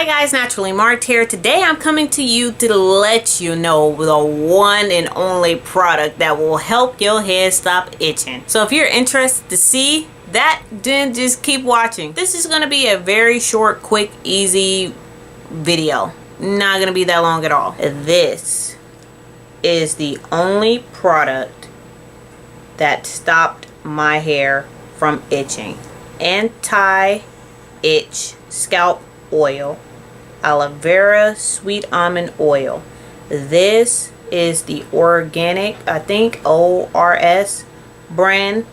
Hi guys, Naturally Marked here. Today I'm coming to you to let you know the one and only product that will help your head stop itching. So if you're interested to see that, then just keep watching. This is going to be a very short, quick, easy video. Not going to be that long at all. This is the only product that stopped my hair from itching. Anti-itch scalp oil, aloe vera sweet almond oil. This is the organic, I think ORS brand.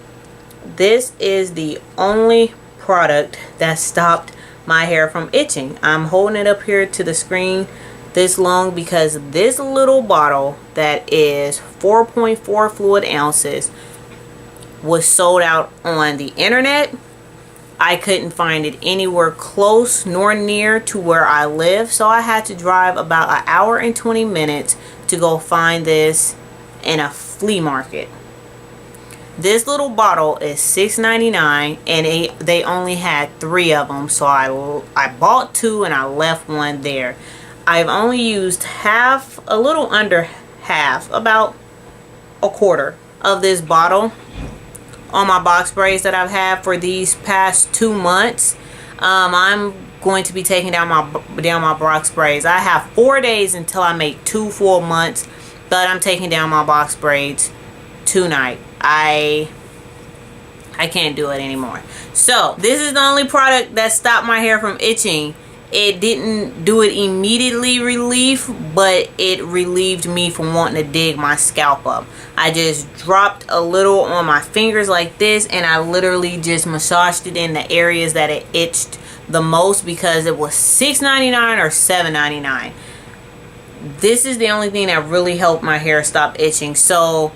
This is the only product that stopped my hair from itching. I'm holding it up here to the screen this long because this little bottle that is 4.4 fluid ounces was sold out on the internet. I couldn't find it anywhere close nor near to where I live, so I had to drive about an hour and 20 minutes to go find this in a flea market. This little bottle is $6.99 and they only had 3 of them, so I bought 2 and I left 1 there. I've only used half, a little under half, about a quarter of this bottle on my box braids that I've had for these past 2 months. I'm going to be taking down my box braids. I have 4 days until I make 2 full months, but I'm taking down my box braids tonight. I can't do it anymore. So this is the only product that stopped my hair from itching. It didn't do it immediately relief, but it relieved me from wanting to dig my scalp up. I just dropped a little on my fingers like this, and I literally just massaged it in the areas that it itched the most because it was $6.99 or $7.99. This is the only thing that really helped my hair stop itching. So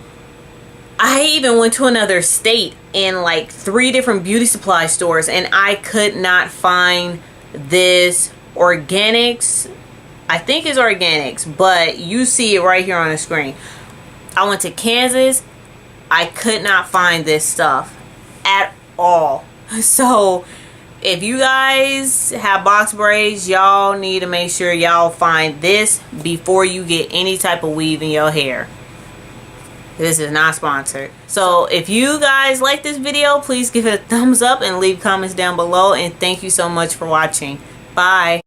I even went to another state in like 3 different beauty supply stores, and I could not find this organics. I think it's organics, but you see it right here on the screen. I went to Kansas. I could not find this stuff at all. So if you guys have box braids, y'all need to make sure y'all find this before you get any type of weave in your hair. This is not sponsored. So if you guys like this video, please give it a thumbs up and leave comments down below. And thank you so much for watching. Bye.